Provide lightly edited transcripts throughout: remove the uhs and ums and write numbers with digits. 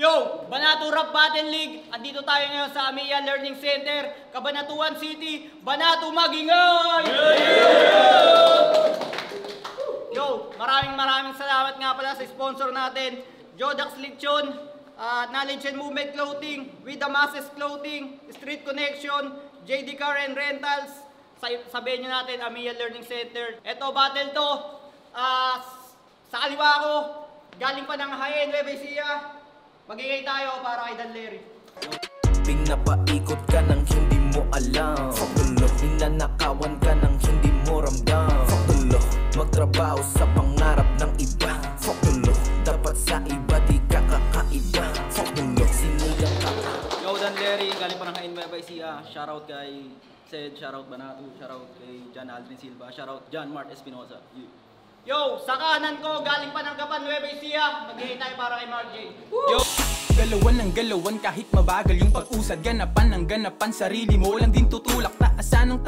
Yo! Banato Rap Battle League! Andito tayo ngayon sa Amiya Learning Center, Cabanatuan City, Banato Magingay! Yo! Maraming salamat nga pala sa sponsor natin, Jodax Lechon, Knowledge and Movement Clothing, With the Masses Clothing, Street Connection, JD Car and Rentals. Sabihin nyo natin, Amiya Learning Center. Eto, battle to. Sa kaliwa ko, galing pa ng Hayen, Nueva Ecija. Magigay tayo para kay Dan Larry. Pinapaikot ka nang hindi mo alam. Fuck the law. Ninanakawan ka nang hindi mo ramdam. Fuck the law. Magtrabaho sa pangarap ng iba. Fuck the law. Dapat sa iba di ka kakaiba. Fuck the law. Sinilang ka. Yo, Dan Larry, galing pa ng Hayen, Nueva Ecija. Shoutout kay Sed, shoutout Banato, shoutout kay John Aldrin Silva, shoutout John Mart Espinosa. Yo, sa kanan ko, galing pa ng Gapan, Nueva Ecija. Magiging tayo para kay Mark J. Yo! Galawan ng galawan kahit mabagal yung pag-usad. Ganapan ng ganapan, sarili mo lang din tutulak. Taasan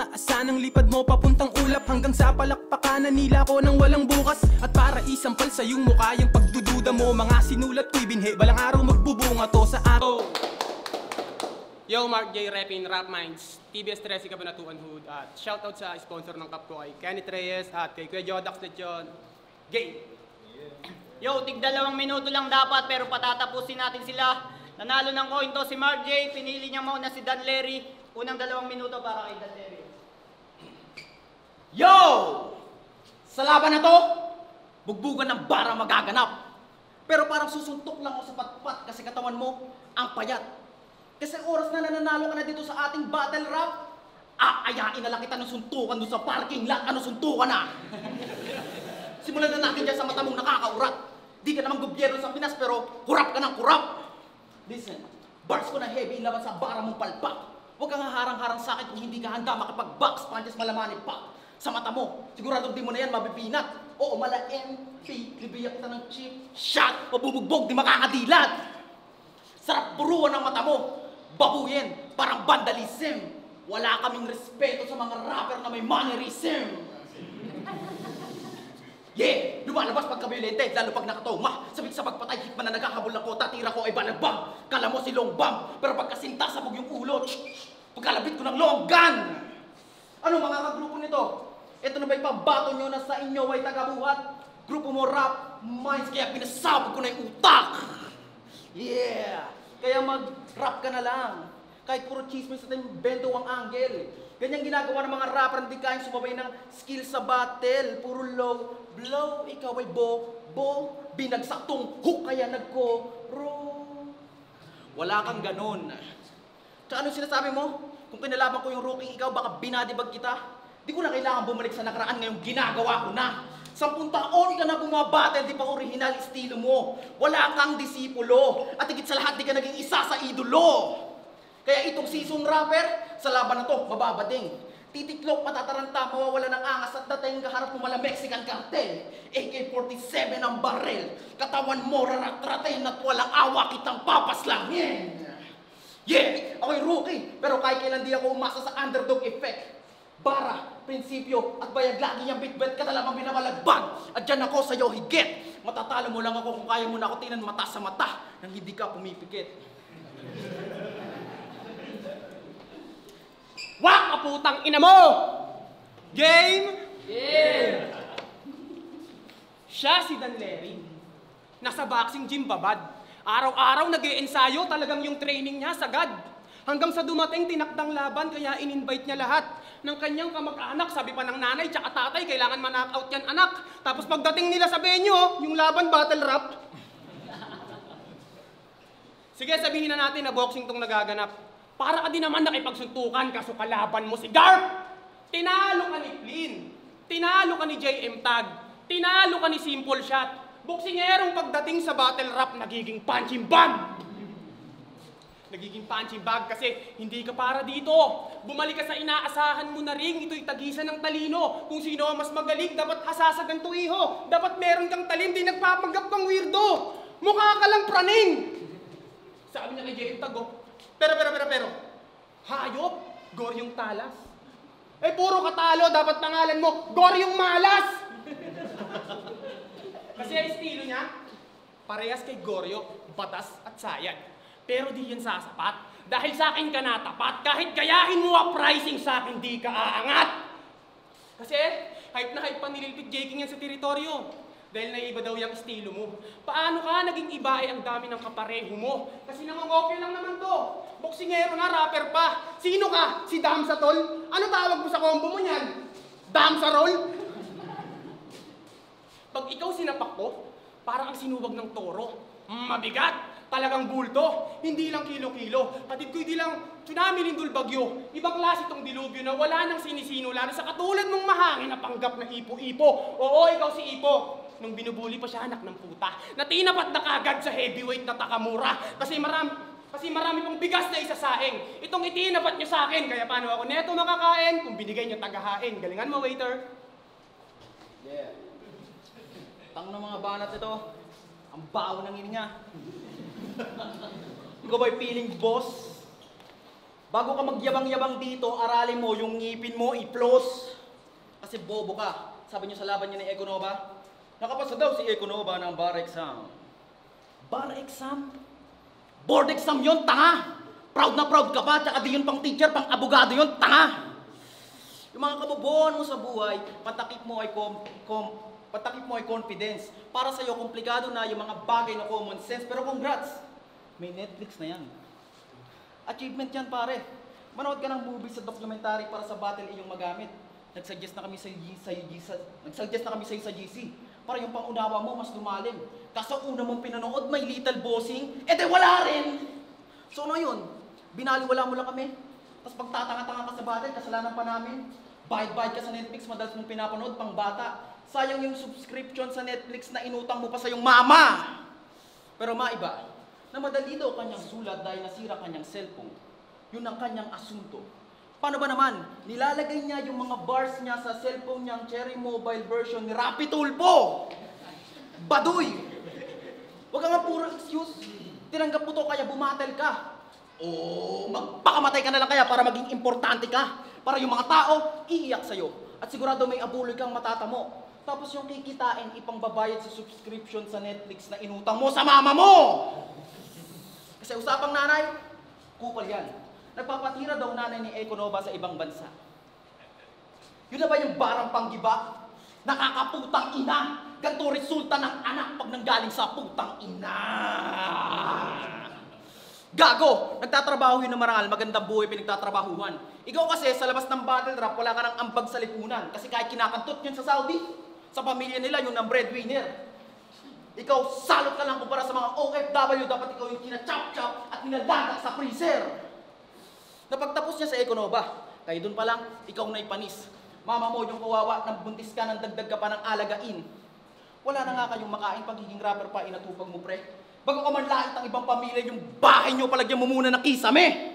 ng lipad mo papuntang ulap. Hanggang sa palakpakan na nila ko ng walang bukas. At para isampal sa yung mukha yung pagdududa mo. Mga sinulat ko'y binhe, balang araw magbubunga to sa araw. Yo, Mark J. Repin, Rap Minds, TBS 13 Cabanatuan Hood. At shoutout sa sponsor ng cup ko kay Kenneth Reyes at kay Kuya Jodax Lechon. Game! Yo, tig 2 minuto lang dapat pero patatapusin natin sila. Nanalo ng coin to si Mark J. Pinili niya muna si Dan Larry. Unang 2 minuto para kay Dan Larry. Yo! Sa laban na to, bugbugan ng bara magaganap. Pero parang susuntok lang ako sa patpat kasi katawan mo ang payat. Kasi oras na nananalo ka na dito sa ating battle rap, aayain na lang kita ng suntukan doon sa parking lot. Ano suntukan na? Simulan na natin dyan sa mata mong nakakaurat. Di ka naman gobyerno sa Pinas pero hurap ka ng kurap. Listen, bars ko na heavy laban sa bara mong palpak. Huwag kang haharang-harang sa akin kung hindi ka handa makipag-box punches malamanin pa. Sa mata mo, sigurado di mo na yan mabipinat. Oo, mala MP, libiyak kita ng cheap shot o bubugbog di makakadilat. Sarap puruan ng mata mo. Babuyin, parang vandalism. Wala kaming respeto sa mga rapper na may mannerism. Yeah! Lumalabas pagka-violente, lalo pag nakatoma. Sabik sa pagpatay, hitman na naghahabol ng kota, tira ko ay balagbang. Kala mo si long bomb, pero pagkasinta sabog yung ulo. Pagkalabit ko ng long gun. Ano mga kagrupo nito? Ito na ba ipabato nyo na sa inyo ay tagabuhat? Grupo mo rap minds, kaya pinasabog ko na yung utak. Yeah! Kaya mag-rap ka na lang. Kahit puro chismis at bento ang angle. Ganyan ginagawa ng mga rapper, hindi kayang sumabay ng skill sa battle. Puro low, blow, ikaw ay bo, binagsak tong hook kaya nagko-ro. Wala kang ganun. Tsaka ano sinasabi mo? Kung kinalaban ko yung rookie ikaw, baka binadibag kita. Di ko na kailangan bumalik sa nakaraan ngayong ginagawa ko na. 10 taon ka na bumabattle, di pa original estilo mo. Wala kang disipulo. At higit sa lahat, di ka naging isa sa idolo. Kaya itong season rapper, sa laban na to, mababading. Titiklop, matataranta, mawawala ng angas at dating kaharap mo mala Mexican cartel. AK-47 ang barrel. Katawan mo, raratratin at walang awa kitang papaslangin. Yeah, ako'y rookie, pero kahit kailan di ako umasa sa underdog effect. Bara, prinsipyo, at bayag lagi niyang bitbit ka na lamang binamalagbag. At dyan ako sa'yo higit. Matatalo mo lang ako kung kaya mo na ako tinan mata sa mata nang hindi ka pumipikit. Wak! Kaputang ina mo! Game! Yeah! Siya si Dan Larry. Nasa boxing gym babad. Araw-araw nag-e-ensayo, talagang yung training niya sagad. Hanggang sa dumating tinakdang laban, kaya in-invite niya lahat ng kanyang kamag-anak. Sabi pa ng nanay tsaka tatay, kailangan ma-knockout yan anak. Tapos pagdating nila sa venue, yung laban battle rap. Sige, sabihin na natin na boxing tong nagaganap. Para ka din naman nakipagsuntukan, kaso kalaban mo si Garp. Tinalo ka ni Flynn. Tinalo ka ni JM Tag. Tinalo ka ni Simple Shot. Boksingerong pagdating sa battle rap, nagiging punching bag. Nagiging punching bag kasi hindi ka para dito. Bumalik ka sa inaasahan mo na ring, ito'y tagisan ng talino. Kung sino ang mas magaling, dapat hasasagan to iho. Dapat meron kang talim, di nagpapanggap kang weirdo. Mukha ka lang praning. Sabi niya kay JM Tag, pero, hayop, Goryong Talas. Eh, puro katalo, dapat pangalan mo, Goryong Malas. Kasi ang estilo niya, parehas kay Goryo, batas at sayad. Pero di yan sasapat. Dahil sa akin ka natapat, kahit gayahin mo ang pricing sa akin, di ka aangat. Kasi, hype na hype pa nililpit J-King yan sa teritoryo. Dahil naiba daw yung estilo mo. Paano ka naging iba ang dami ng kapareho mo? Kasi nangongopya lang naman to. Boksingero na, rapper pa. Sino ka? Si Damsa Tol? Ano tawag mo sa combo mo niyan? Damsa Roll? Pag ikaw sinapak ko, parang ang sinuwag ng toro. Mabigat. Talagang bulto, hindi lang kilo-kilo. Hatid ko hindi lang tsunami, lindol, bagyo. Ibang klase itong dilubyo na wala nang sinisino, lalo sa katulad mong mahangin na panggap na ipo-ipo. Oo, ikaw si Ipo. Nung binubuli pa siya, anak ng puta, natinapat na kagad sa heavyweight na Takamura. Kasi marami pang bigas na isasaing. Itong itinapat niyo sa akin, kaya paano ako neto makakain kung binigay niyo tagahain. Galingan mo, waiter. Yeah. Tang ng mga banat ito. Ang baho ng hininga. Ikaw ba'y feeling boss? Bago ka magyabang-yabang dito, aralin mo yung ngipin mo, i-floss. Kasi bobo ka. Sabi niyo sa laban niya ni Econova, nakapasa daw si Econova ng bar exam. Bar exam? Board exam yon, tanga! Proud na proud ka pa, tsaka di yun pang teacher, pang abogado yon, tanga! Yung mga kabobohan mo sa buhay, patakip mo ay confidence. Para sa'yo, komplikado na yung mga bagay na common sense. Pero congrats! May Netflix na yan. Achievement yan, pare. Manood ka ng movie sa documentary para sa battle iyong magamit. Nagsuggest na kami sa GC. Para yung pangunawa mo mas lumalim. Kaso una mong pinanood, may little bossing, de wala rin! So ano yun? Binaliwala mo lang kami. Tapos pagtatanga-tanga ka sa battle, kasalanan pa namin. Bayad-bayad ka sa Netflix, madalas mong pinapanood, pang bata. Sayang yung subscription sa Netflix na inutang mo pa sa yung mama. Pero maiba, na madali daw kanyang sulat dahil nasira kanyang cellphone. Yun ang kanyang asunto. Paano ba naman? Nilalagay niya yung mga bars niya sa cellphone niyang Cherry Mobile version ni Rapi Tulpo. Baduy! Huwag ka nga puro excuse. Tinanggap mo to kaya bumatel ka. O magpakamatay ka na lang kaya para maging importante ka. Para yung mga tao iiyak sa'yo. At sigurado may abuloy kang matatamo. Tapos yung kikitain ipangbabayad sa subscription sa Netflix na inutang mo sa mama mo! Kasi usapang nanay, kupal yan. Nagpapatira daw nanay ni Econova sa ibang bansa. Yun na ba yung barang panggiba? Nakakaputang ina! Ganito resulta ng anak pag nanggaling sa putang ina! Gago! Nagtatrabaho yun ng marangal, magandang buhay pinagtatrabahuhan. Ikaw kasi sa labas ng battle rap, wala ka ng ambag sa lipunan. Kasi kahit kinakantot yun sa Saudi, sa pamilya nila yun ang breadwinner. Ikaw, salot ka lang kumpara sa mga OFW, dapat ikaw yung kinachop-chop at nilalagak sa freezer. Napagtapos niya sa Econova, kaya dun pa lang, ikaw na ipanis. Mama mo yung kawawa, nang buntis ka, nang dagdag ka pa ng alagain. Wala na nga kayong makain, pagiging rapper pa, inatupag mo pre. Bago ka man lahit ng ibang pamilya, yung bahay nyo palagyan mo muna ng kisame.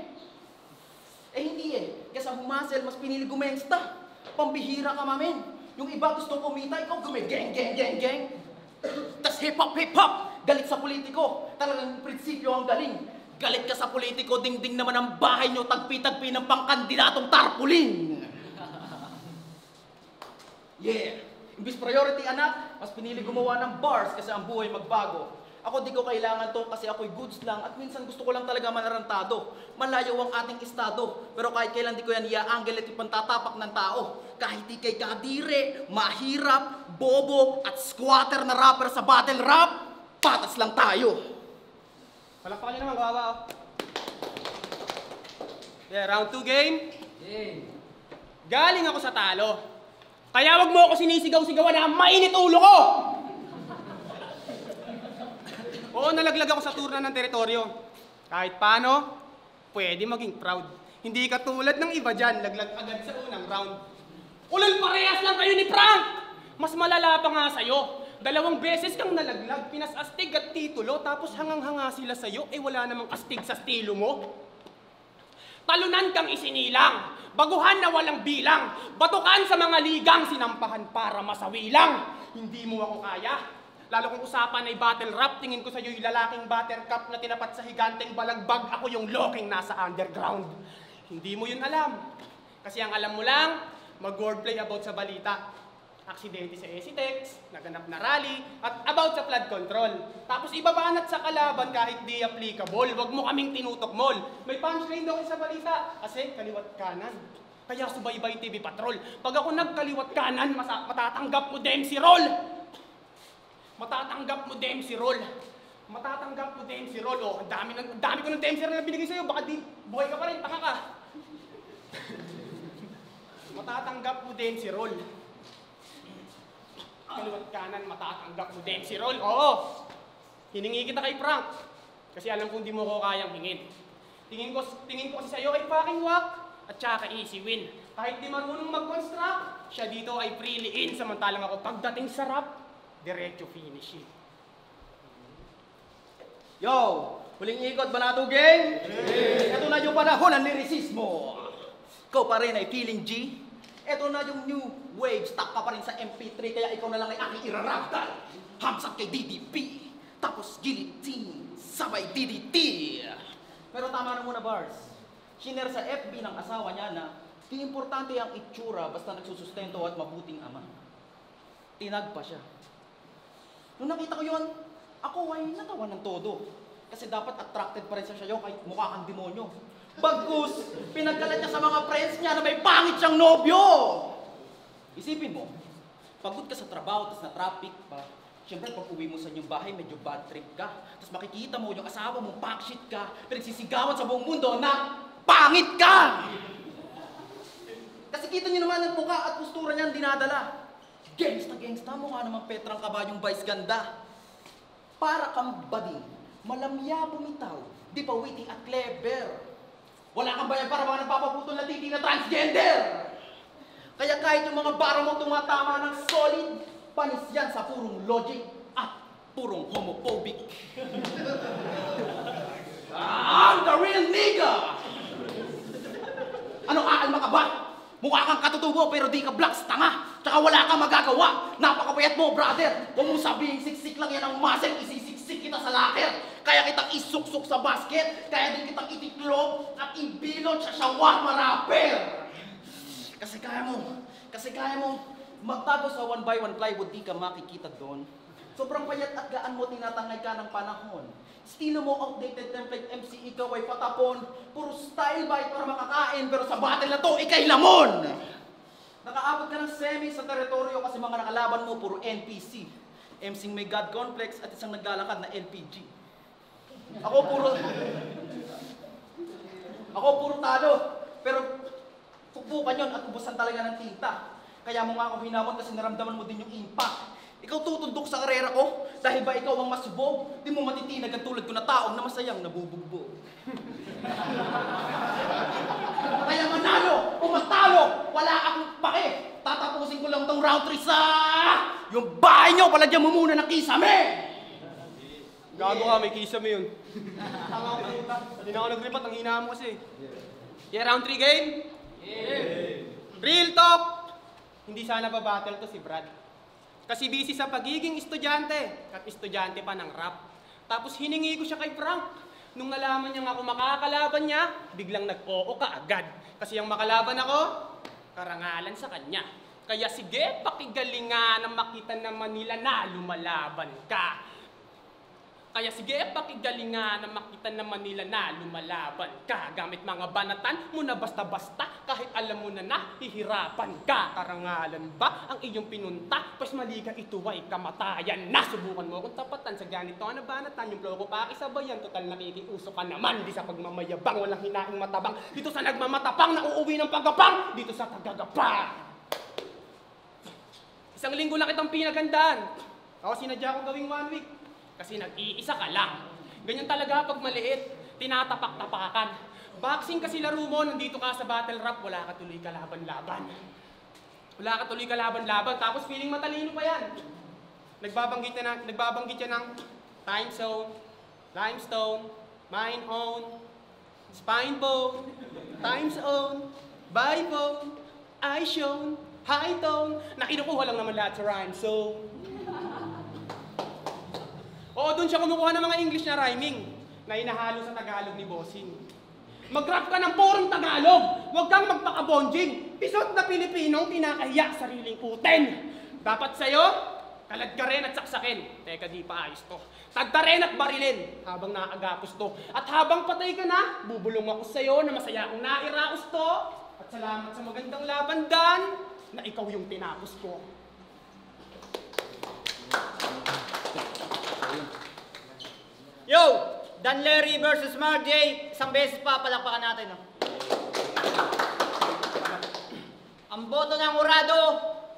Eh hindi eh, kasi humasel, mas pinili gumengsta. Pambihira ka mamin. Yung iba gusto kumita, ikaw geng. Tas hip-hop! Galit sa politiko. Talagang prinsipyo ang galing. Galit ka sa politiko, dingding naman ang bahay nyo, tagpi-tagpi ng pangkandidatong tarpulin. Yeah. Imbis priority anak, mas pinili gumawa ng bars kasi ang buhay magbago. Ako di ko kailangan to kasi ako'y goods lang at minsan gusto ko lang talaga manarantado. Malayo ang ating estado, pero kahit kailan di ko yan iaanggel at ipantatapak ng tao. Kahit di kay kadire, mahirap, bobo at squatter na rapper sa battle rap, patas lang tayo. Palakpakan niyo naman, kawawa. Yeah, round 2 game. Galing ako sa talo. Kaya wag mo ako sinisigaw-sigawan na mainit ulo ko! Oo, nalaglag ako sa turna ng teritoryo. Kahit paano, pwede maging proud. Hindi katulad ng iba dyan, laglag agad sa unang round. Ulol parehas lang kayo ni Frank! Mas malala pa nga sa'yo. 2 beses kang nalaglag, pinasastig at titulo, tapos hangang-hanga sila sa'yo, eh wala namang astig sa estilo mo. Talunan kang isinilang, baguhan na walang bilang, batukan sa mga ligang, sinampahan para masawi lang. Hindi mo ako kaya. Lalo kung usapan ay battle rap, tingin ko sa'yo yung lalaking buttercup na tinapat sa higanteng balagbag, ako yung loking nasa underground. Hindi mo yun alam. Kasi ang alam mo lang, mag-wordplay about sa balita. aksidente sa Esitex, naganap na rally, at about sa flood control. Tapos ibabanat sa kalaban kahit di applicable, wag mo kaming tinutok-mol. May punchline daw sa balita, kasi kaliwat kanan. Kaya subaybay TV Patrol. Pag ako nagkaliwat kanan, matatanggap mo Dempsey Roll! Matatanggap mo Dempsey Roll! Matatanggap mo Dempsey Roll. Oh, ang dami ko ng Dempsey Roll na binigay sa'yo, baka di, buhay ka pa rin, tanga ka. Matatanggap mo Dempsey Roll. Kaliwat kanan, matatanggap mo Dempsey Roll. Oo! Hiningi kita kay Frank. Kasi alam kong di mo ko kayang hingin. Tingin ko kasi sa'yo ay fucking whack at saka easy win. Kahit di marunong mag-construct, siya dito ay freely in. Samantalang ako pagdating sa rap, diretso finishing. Yo! Huling ikot ba nato, gang? Ito na yung panahon ng lyricismo. Ikaw pa rin ay feeling G. Ito na yung new wave. Stuck ka pa rin sa MP3. Kaya ikaw na lang ay aking iraragdal. Hamsak kay DDP. Tapos guillotine. Sabay DDT. Pero tama na muna, Bars. Shiner sa FB ng asawa niya na di importante ang itsura basta nagsusustento at mabuting ama. Tinag pa siya. Nung nakita ko yun, ako ay natawa ng todo. Kasi dapat attracted pa rin sa siya kahit mukha kang demonyo. Bagkus, pinagkalat niya sa mga friends niya na may pangit siyang nobyo. Isipin mo, pagod ka sa trabaho, tapos na traffic pa. Siyempre, pag uwi mo sa inyong bahay, medyo bad trip ka. Tapos makikita mo yung asawa mo, backshit ka, pinagsisigawan sa buong mundo na pangit ka! Kasi kita niyo naman ang mukha at postura niyan dinadala. Gangsta, mukha namang Petrang Kabayong Vice ganda. Para kang bading, malamya bumitaw, di pa witty at clever. Wala kang bayan para mga nagpapaputol na titi na transgender. Kaya kahit yung mga bara mo tumatama ng solid, panis yan sa purong logic at purong homophobic. I'm the real nigga! Ano kaalma ka ba? Mukha kang katutubo pero di ka blacks, tanga. Tsaka wala kang magagawa. Napakapayat mo, brother. Huwag mo sabihin siksik lang yan ang muscle, isisiksik kita sa locker. Kaya kitang isuksok sa basket, kaya din kitang itiklog at ibilot sa shawarma rapper. Kasi kaya mo magtago sa 1x1 plywood, di ka makikita doon. Sobrang payat at gaan mo tinatangay ka ng panahon. Estilo mo outdated template MC, ikaw ay patapon. Puro style bite para makakain, pero sa battle na to, ikay lamon! Nakaabot ka ng semi sa teritoryo kasi mga nakalaban mo puro NPC. MCing may God complex at isang naglalakad na LPG. Ako puro talo, pero pupukan yun at ubusan talaga ng tinta. Kaya mo nga ako hinamon kasi naramdaman mo din yung impact. Ikaw tutundok sa karera ko dahil ba ikaw ang masubog? Di mo matitinag ang tulad ko na taong na masayang nabubugbog. Kaya manalo o matalo, wala akong pake. Tatapusin ko lang tong round 3 sa yung bahay nyo, palagyan mo muna ng kisame! Gago ka, may kisame yun. Tama ko puta. Hindi na ako nag-repot, ang hina mo kasi. Yeah, round 3 game? Yeah! Real talk! Hindi sana ba-battle to si Brad. Kasi busy sa pagiging estudyante. At estudyante pa ng rap. Tapos hiningi ko siya kay Frank. Nung nalaman niya nga kung makakalaban niya, biglang nag-oo ka agad. Kasi ang makalaban ako, karangalan sa kanya. Kaya sige, pakigalingan na makita naman nila na lumalaban ka. Kaya sige, pakigalingan na makita naman nila na lumalaban ka. Gamit mga banatan mo na basta-basta, kahit alam mo na hihirapan ka. Karangalan ba ang iyong pinunta? Pues mali ka, ito ay kamatayan na. Subukan mo kung tapatan sa ganito na banatan. Yung flow ko pakisabayan, total nakikiuso ka naman. Di sa pagmamayabang, walang hinaing matabang. Dito sa nagmamatapang, na uuwi ng paggapang. Dito sa tagagapang. Isang linggo lang kitang pinagandaan. Ako sinadya ko gawing 1 week. Kasi nag-iisa ka lang. Ganyan talaga pag maliit, tinatapak-tapakan. Boxing kasi laro mo, nandito ka sa battle rap, wala ka tuloy kalaban-laban. Wala ka tuloy kalaban-laban, tapos feeling matalino pa yan. Nagbabanggit yan ng time zone, limestone, mine own, spine bone, time zone, body bone, eye shown, high tone, na kinukuha lang naman lahat sa rhyme zone. Oo, doon siya kumukuha ng mga English na rhyming na inahalo sa Tagalog ni Bossing. Mag-rap ka ng purong Tagalog! Huwag kang magpakabonjing! Pisot na Pilipinong kinakahiya sariling uten! Dapat sa'yo, kalad ka rin at saksakin. Teka, di pa ayos to. Tagta rin at barilin habang nakagapos to. At habang patay ka na, bubulong ako sa'yo na masaya akong nairaos to. At salamat sa magandang laban, Dan, na ikaw yung tinapos ko. Yo! Dan Larry versus Mark J. Isang beses pa, palakpakan natin. No? Ang boto ng Urado,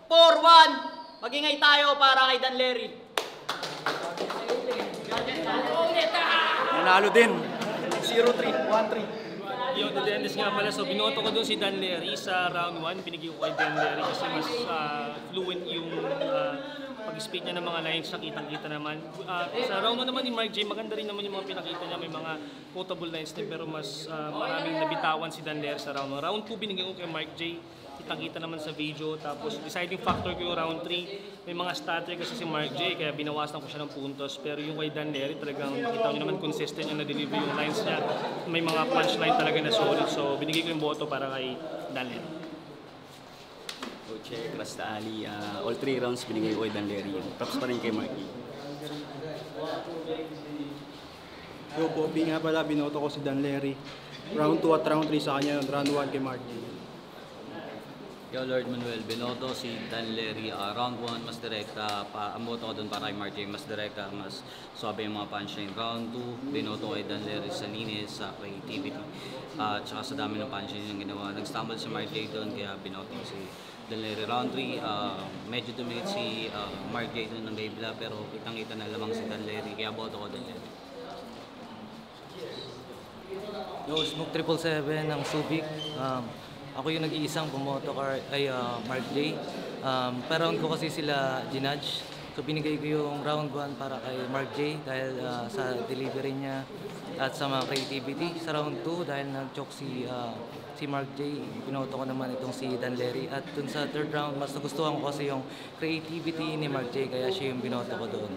4-1. Magingay tayo para kay Dan Larry. Nanalo din. 0-3, 1-3. Yung Dennis nga pala, so binoto ko dun si Dan Larry sa round 1, binigay ko kay Dan Larry kasi mas fluent yung pag-speak niya ng mga lines, nakitang-kita naman. Sa round 1 naman ni Mark J, maganda rin naman yung mga pinakita niya, may mga quotable lines din, pero mas maraming nabitawan si Dan Larry sa round 1. Round 2, binigay ko kay Mark J, kitang-kita naman sa video, tapos deciding factor ko yung round 3, may mga stutter kasi si Mark J, kaya binawasan ko siya ng puntos, pero yung kay Dan Larry talagang nakita nyo naman consistent yung na-deliver yung lines niya, may mga punchline talaga na solid, so binigay ko yung boto para kay Dan Larry. Coach Rasta Ali, all 3 rounds binigay ko kay Dan Larry. Props pa rin kay Marky. Yo, Bobby nga pala, binoto ko si Dan Larry. Round 2 at round 3 sa kanya yun, round 1 kay Marky. Yo, Lord Manuel, binoto si Dan Larry. Round 1, mas direkta. Ang boto ko doon para kay Mark J, mas direkta, mas suabe yung mga punchline. Round 2, binoto kay Dan Larry sa linis, sa creativity. Tsaka sa dami ng punchline yung ginawa. Nag-stumble si Mark J doon, kaya binoto si Dan Larry. Round 3, medyo dumikit si Mark J doon ng Gaibla, pero kitang-kita na lamang si Dan Larry, kaya boto ko Dan Larry. Yo, Smoke 777 ng Subic. Ako yung nag-iisang bumoto kay Mark J. Per round ko kasi sila ginudge. So binigay ko yung round 1 para kay Mark J dahil sa delivery niya at sa mga creativity. Sa round 2 dahil nag-choke si Mark J, binoto ko naman itong si Dan Larry. At dun sa third round, mas nagustuhan ko kasi yung creativity ni Mark J, kaya siya yung binoto ko doon.